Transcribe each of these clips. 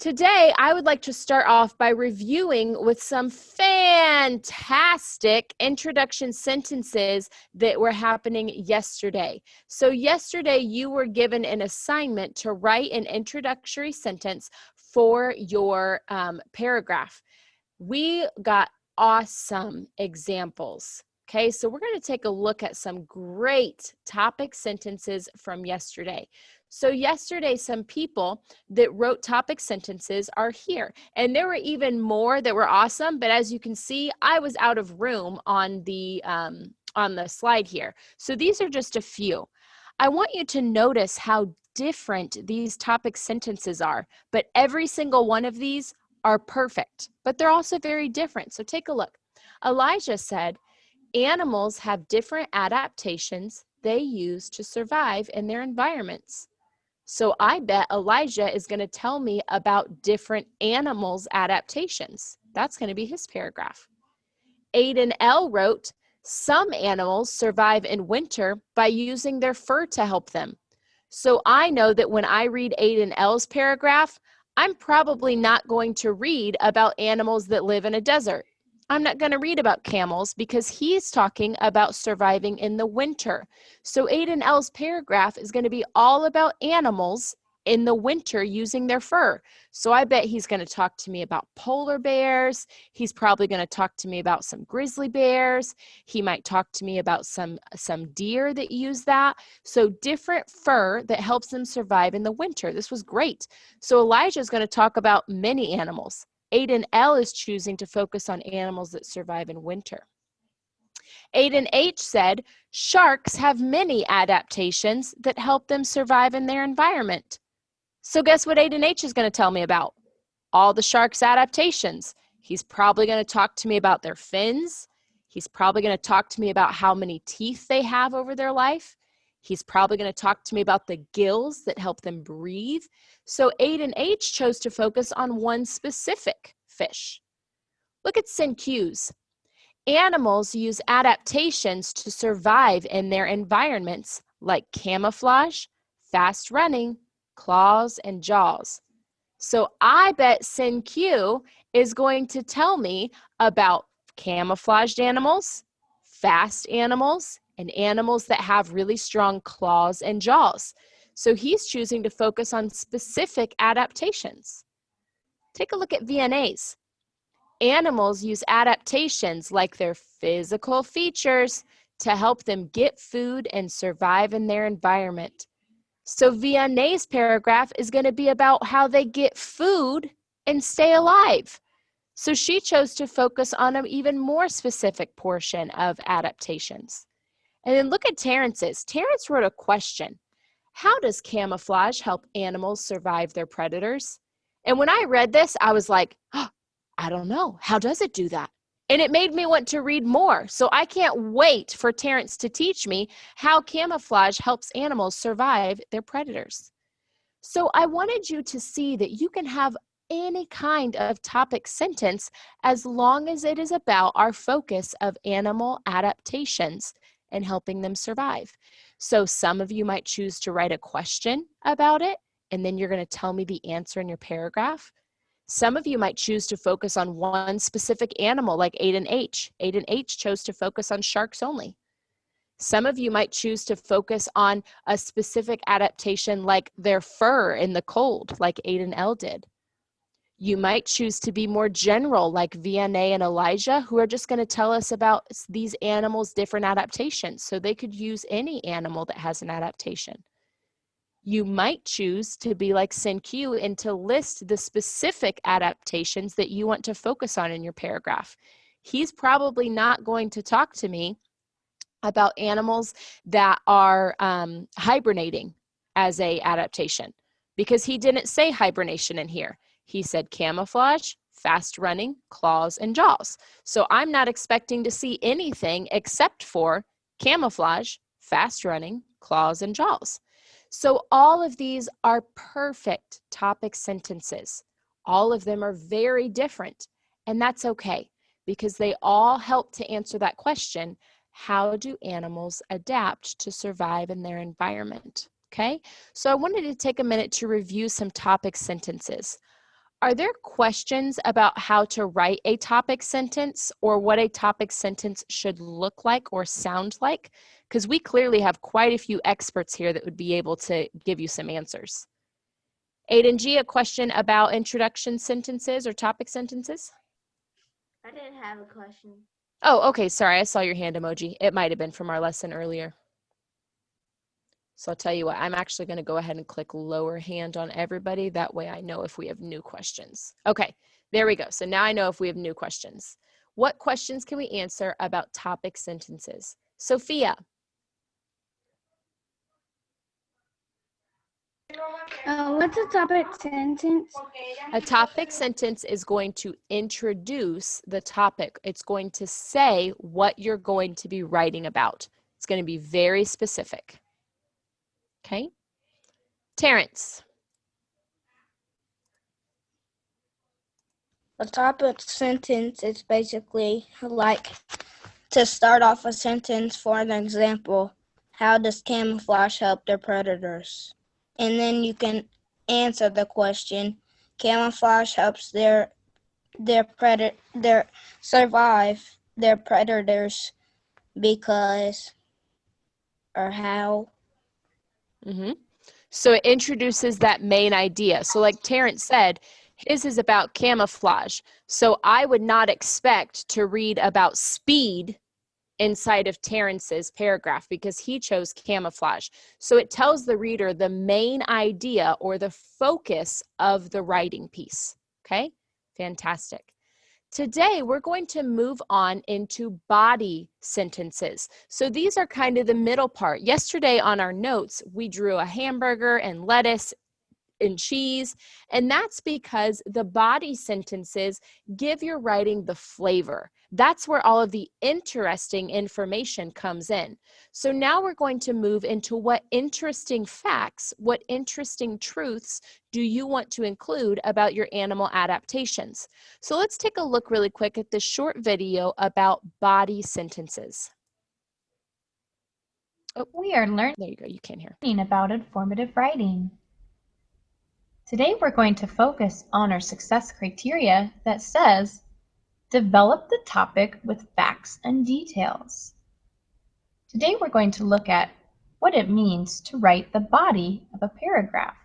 Today, I would like to start off by reviewing with some fantastic introduction sentences that were happening yesterday. So yesterday, you were given an assignment to write an introductory sentence for your paragraph. We got awesome examples. Okay, so we're going to take a look at some great topic sentences from yesterday. So yesterday, some people that wrote topic sentences are here. And there were even more that were awesome, but as you can see, I was out of room on the slide here. So these are just a few. I want you to notice how different these topic sentences are, but every single one of these are perfect, but they're also very different. So take a look. Elijah said, animals have different adaptations they use to survive in their environments. So I bet Elijah is going to tell me about different animals' adaptations. That's going to be his paragraph. Aiden L. wrote, some animals survive in winter by using their fur to help them. So I know that when I read Aiden L's paragraph, I'm probably not going to read about animals that live in a desert. I'm not going to read about camels because he's talking about surviving in the winter. So Aiden L's paragraph is going to be all about animals in the winter using their fur. So I bet he's going to talk to me about polar bears. He's probably going to talk to me about some grizzly bears. He might talk to me about some deer that use that. So different fur that helps them survive in the winter. This was great. So Elijah is going to talk about many animals. Aiden L is choosing to focus on animals that survive in winter. Aiden H said, sharks have many adaptations that help them survive in their environment. So guess what Aiden H is going to tell me about? All the sharks' adaptations. He's probably going to talk to me about their fins. He's probably going to talk to me about how many teeth they have over their life. He's probably going to talk to me about the gills that help them breathe. So Aiden H chose to focus on one specific fish. Look at SynQs. Animals use adaptations to survive in their environments like camouflage, fast running, claws, and jaws. So I bet SynQ is going to tell me about camouflaged animals, fast animals, and animals that have really strong claws and jaws. So he's choosing to focus on specific adaptations. Take a look at VNAs. Animals use adaptations like their physical features to help them get food and survive in their environment. So VNA's paragraph is going to be about how they get food and stay alive. So she chose to focus on an even more specific portion of adaptations. And then look at Terrence's. Terrence wrote a question. How does camouflage help animals survive their predators? And when I read this, I was like, oh, I don't know. How does it do that? And it made me want to read more. So I can't wait for Terrence to teach me how camouflage helps animals survive their predators. So I wanted you to see that you can have any kind of topic sentence as long as it is about our focus of animal adaptations and helping them survive. So some of you might choose to write a question about it, and then you're going to tell me the answer in your paragraph. Some of you might choose to focus on one specific animal like Aiden H. Aiden H chose to focus on sharks only. Some of you might choose to focus on a specific adaptation like their fur in the cold, like Aiden L did. You might choose to be more general like VNA and Elijah, who are just going to tell us about these animals' different adaptations. So they could use any animal that has an adaptation. You might choose to be like SynQ and to list the specific adaptations that you want to focus on in your paragraph. He's probably not going to talk to me about animals that are hibernating as a adaptation because he didn't say hibernation in here. He said camouflage, fast running, claws, and jaws. So I'm not expecting to see anything except for camouflage, fast running, claws, and jaws. So all of these are perfect topic sentences. All of them are very different, and that's okay because they all help to answer that question, how do animals adapt to survive in their environment? Okay, so I wanted to take a minute to review some topic sentences. Are there questions about how to write a topic sentence or what a topic sentence should look like or sound like? Because we clearly have quite a few experts here that would be able to give you some answers. Aiden G, a question about introduction sentences or topic sentences? I didn't have a question. Oh, okay, sorry, I saw your hand emoji. It might have been from our lesson earlier. So I'll tell you what, I'm actually going to go ahead and click lower hand on everybody. That way I know if we have new questions. Okay, there we go. So now I know if we have new questions. What questions can we answer about topic sentences? Sophia. What's a topic sentence? A topic sentence is going to introduce the topic. It's going to say what you're going to be writing about. It's going to be very specific. Okay? Terrence. A topic sentence is basically like to start off a sentence. For an example, how does camouflage help their predators? And then you can answer the question, camouflage helps their survive their predators because or how. So it introduces that main idea. So like Terrence said, his is about camouflage. So I would not expect to read about speed inside of Terrence's paragraph because he chose camouflage. So it tells the reader the main idea or the focus of the writing piece. Okay, fantastic. Today, we're going to move on into body sentences. So these are kind of the middle part. Yesterday on our notes, we drew a hamburger and lettuce and cheese, and that's because the body sentences give your writing the flavor. That's where all of the interesting information comes in. So now we're going to move into what interesting facts, what interesting truths do you want to include about your animal adaptations. So let's take a look really quick at this short video about body sentences. Oh, we are learning there you go, you can hear. About informative writing. Today we're going to focus on our success criteria that says, develop the topic with facts and details. Today we're going to look at what it means to write the body of a paragraph.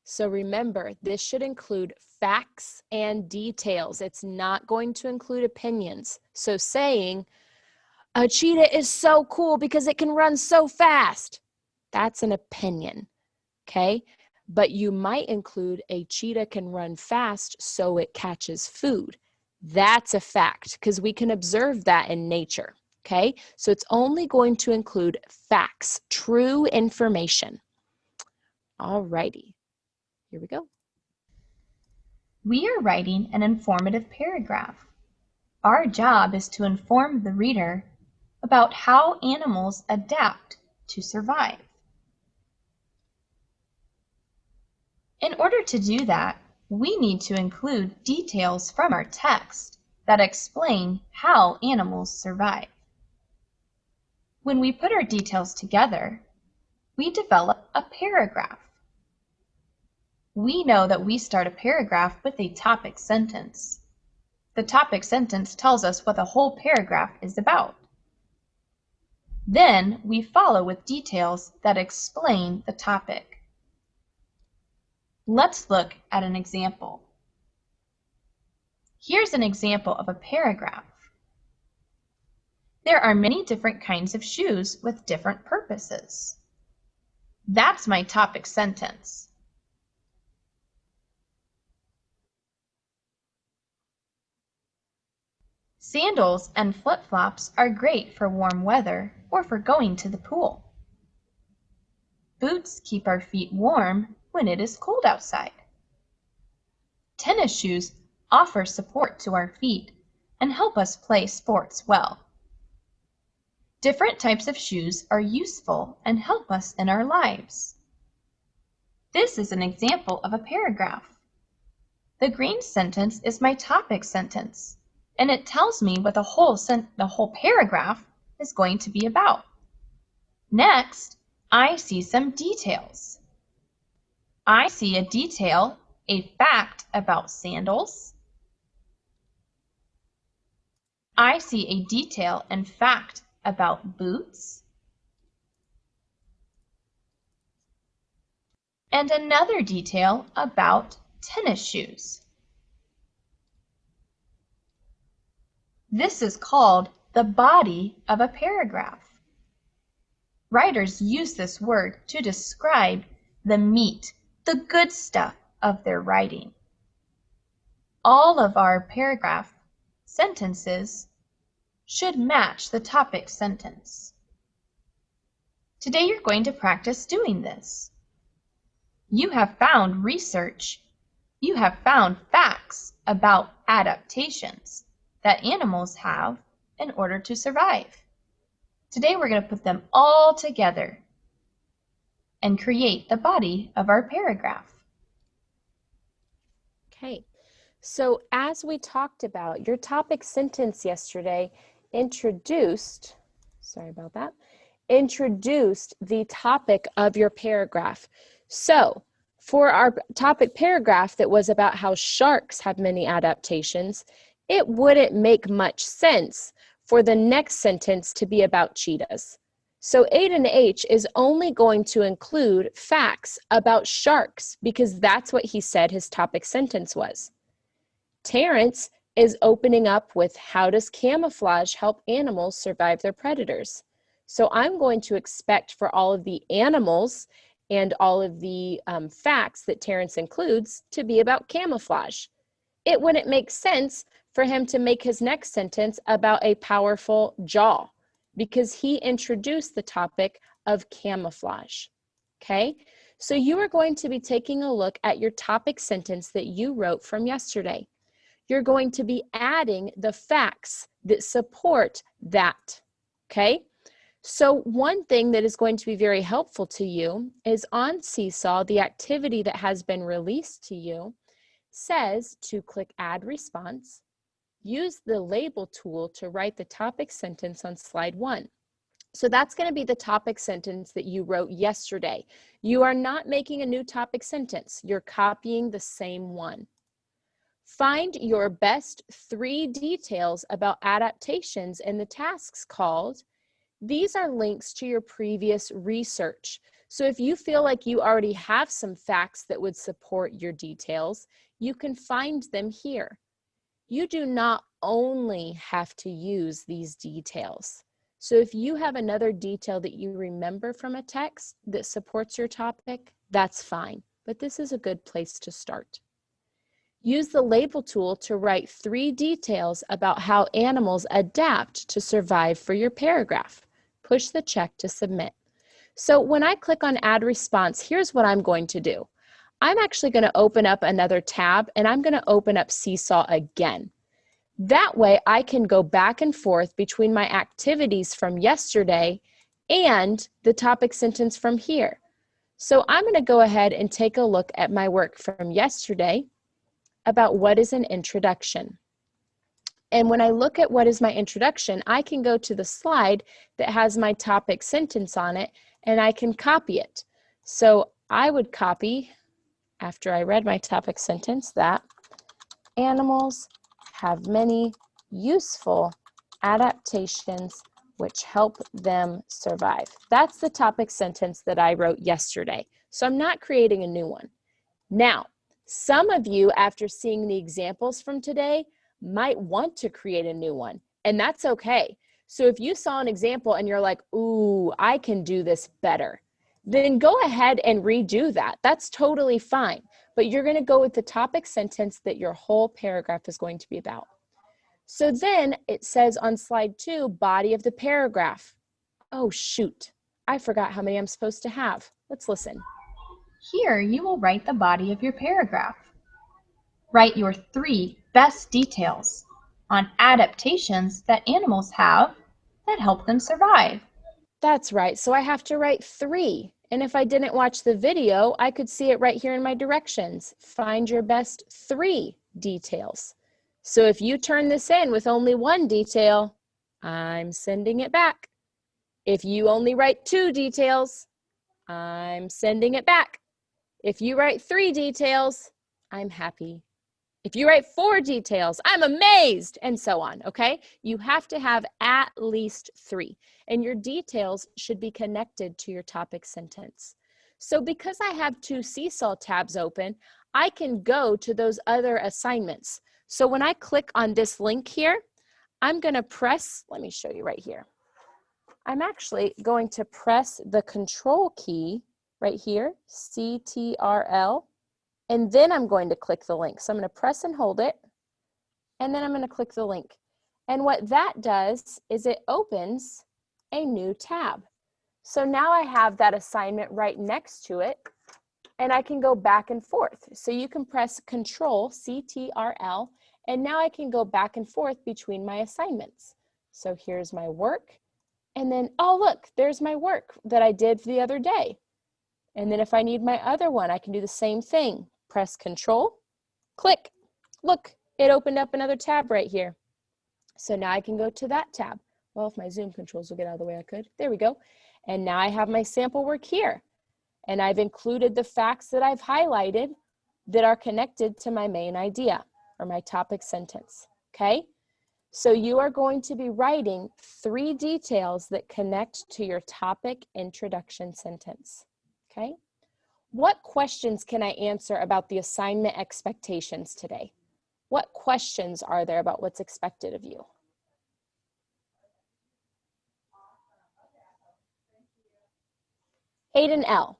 So remember, this should include facts and details. It's not going to include opinions. So saying, a cheetah is so cool because it can run so fast. That's an opinion, okay? But you might include a cheetah can run fast so it catches food. That's a fact because we can observe that in nature, okay? So it's only going to include facts, true information. All righty, here we go. We are writing an informative paragraph. Our job is to inform the reader about how animals adapt to survive. In order to do that, we need to include details from our text that explain how animals survive. When we put our details together, we develop a paragraph. We know that we start a paragraph with a topic sentence. The topic sentence tells us what the whole paragraph is about. Then we follow with details that explain the topic. Let's look at an example. Here's an example of a paragraph. There are many different kinds of shoes with different purposes. That's my topic sentence. Sandals and flip-flops are great for warm weather or for going to the pool. Boots keep our feet warm when it is cold outside. Tennis shoes offer support to our feet and help us play sports well. Different types of shoes are useful and help us in our lives. This is an example of a paragraph. The green sentence is my topic sentence, and it tells me what the whole paragraph is going to be about. Next, I see some details. I see a detail a fact about sandals. I see a detail and fact about boots. And another detail about tennis shoes. This is called the body of a paragraph. Writers use this word to describe the meat, the good stuff of their writing. All of our paragraph sentences should match the topic sentence. Today you're going to practice doing this. You have found research. You have found facts about adaptations that animals have in order to survive. Today we're going to put them all together and create the body of our paragraph. Okay, so as we talked about, your topic sentence yesterday introduced the topic of your paragraph. So for our topic paragraph that was about how sharks have many adaptations, it wouldn't make much sense for the next sentence to be about cheetahs. So Aiden H is only going to include facts about sharks because that's what he said his topic sentence was. Terrence is opening up with how does camouflage help animals survive their predators? So I'm going to expect for all of the animals and all of the facts that Terrence includes to be about camouflage. It wouldn't make sense for him to make his next sentence about a powerful jaw because he introduced the topic of camouflage. Okay, so you are going to be taking a look at your topic sentence that you wrote from yesterday. You're going to be adding the facts that support that. Okay, so one thing that is going to be very helpful to you is on Seesaw, the activity that has been released to you says to click Add Response. Use the label tool to write the topic sentence on slide 1. So that's going to be the topic sentence that you wrote yesterday. You are not making a new topic sentence. You're copying the same one. Find your best 3 details about adaptations in the tasks called. These are links to your previous research. So if you feel like you already have some facts that would support your details, you can find them here. You do not only have to use these details. So if you have another detail that you remember from a text that supports your topic, that's fine, but this is a good place to start. Use the label tool to write 3 details about how animals adapt to survive for your paragraph. Push the check to submit. So when I click on Add Response, here's what I'm going to do. I'm actually going to open up another tab and I'm going to open up Seesaw again. That way I can go back and forth between my activities from yesterday and the topic sentence from here. So I'm going to go ahead and take a look at my work from yesterday about what is an introduction. And when I look at what is my introduction, I can go to the slide that has my topic sentence on it and I can copy it. So I would copy, after I read my topic sentence, that animals have many useful adaptations which help them survive. That's the topic sentence that I wrote yesterday. So I'm not creating a new one. Now, some of you, after seeing the examples from today, might want to create a new one, and that's okay. So if you saw an example and you're like, ooh, I can do this better, then go ahead and redo that. That's totally fine. But you're going to go with the topic sentence that your whole paragraph is going to be about. So then it says on slide 2, body of the paragraph. Oh, shoot. I forgot how many I'm supposed to have. Let's listen. Here you will write the body of your paragraph. Write your 3 best details on adaptations that animals have that help them survive. That's right. So I have to write 3. And if I didn't watch the video, I could see it right here in my directions. Find your best 3 details. So if you turn this in with only 1 detail, I'm sending it back. If you only write 2 details, I'm sending it back. If you write 3 details, I'm happy. If you write 4 details, I'm amazed, and so on, okay? You have to have at least 3, and your details should be connected to your topic sentence. So because I have 2 Seesaw tabs open, I can go to those other assignments. So when I click on this link here, I'm gonna press, let me show you right here. I'm actually going to press the control key right here, CTRL, and then I'm going to click the link. So I'm going to press and hold it, and then I'm going to click the link. And what that does is it opens a new tab. So now I have that assignment right next to it, and I can go back and forth. So you can press Control, CTRL, and now I can go back and forth between my assignments. So here's my work, and then, oh look, there's my work that I did the other day. And then if I need my other one, I can do the same thing. Press Control, click. Look, it opened up another tab right here. So now I can go to that tab. Well, if my Zoom controls will get out of the way, I could. There we go. And now I have my sample work here. And I've included the facts that I've highlighted that are connected to my main idea or my topic sentence, okay? So you are going to be writing 3 details that connect to your topic introduction sentence, okay? What questions can I answer about the assignment expectations today? What questions are there about what's expected of you? Aiden L.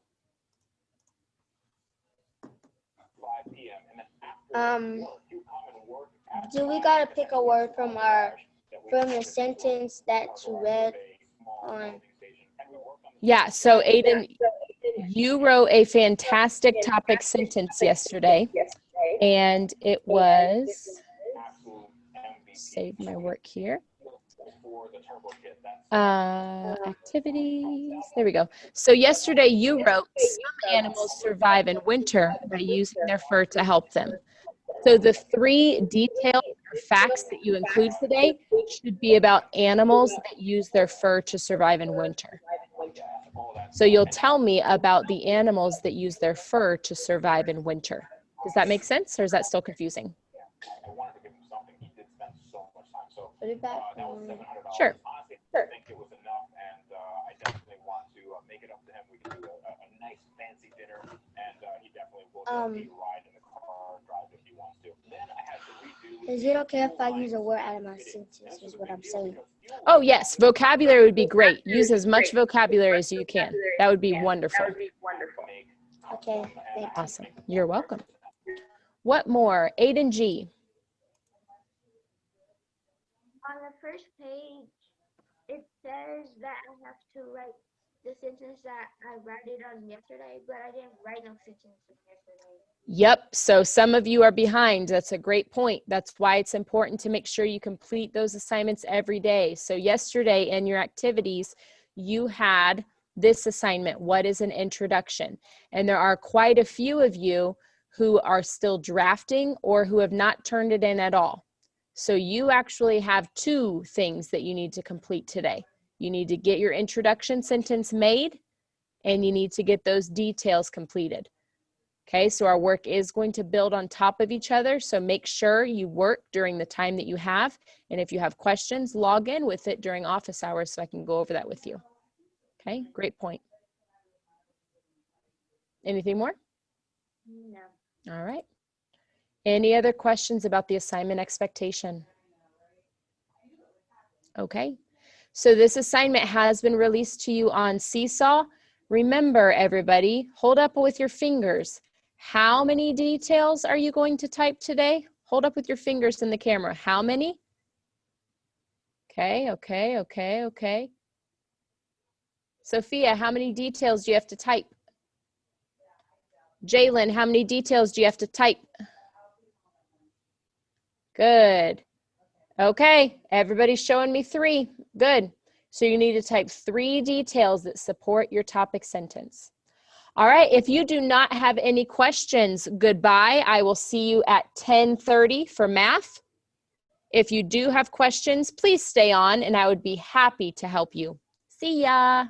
Do we gotta pick a word from the sentence that you read on? Yeah, so Aiden, you wrote a fantastic topic sentence yesterday, and it was, save my work here, activities, there we go. So yesterday you wrote, some animals survive in winter by using their fur to help them. So the 3 details or facts that you include today should be about animals that use their fur to survive in winter. So you'll tell me about the animals that use their fur to survive in winter. Does that make sense, or is that still confusing? Put it back. Sure. Is it okay if I use a word out of my sentence, is what I'm saying? Oh yes, vocabulary would be great. Use as much vocabulary as you can. That would be wonderful. Okay, thank you. Awesome. You're welcome. What more? Aiden G. On the first page, it says that I have to write the sentence that I wrote it on yesterday, but I didn't write no sentence yesterday. Yep, so some of you are behind. That's a great point. That's why it's important to make sure you complete those assignments every day. So yesterday in your activities, you had this assignment, what is an introduction? And there are quite a few of you who are still drafting or who have not turned it in at all. So you actually have 2 things that you need to complete today. You need to get your introduction sentence made, and you need to get those details completed. Okay, so our work is going to build on top of each other, so make sure you work during the time that you have, and if you have questions, log in with it during office hours so I can go over that with you. Okay, great point. Anything more? No. All right. Any other questions about the assignment expectation? Okay, so this assignment has been released to you on Seesaw. Remember, everybody, hold up with your fingers. How many details are you going to type today? Hold up with your fingers in the camera. How many? Okay. Sophia, how many details do you have to type? Jalen, how many details do you have to type? Good. Okay, everybody's showing me 3. Good. So you need to type 3 details that support your topic sentence. All right, if you do not have any questions, goodbye. I will see you at 10:30 for math. If you do have questions, please stay on and I would be happy to help you. See ya.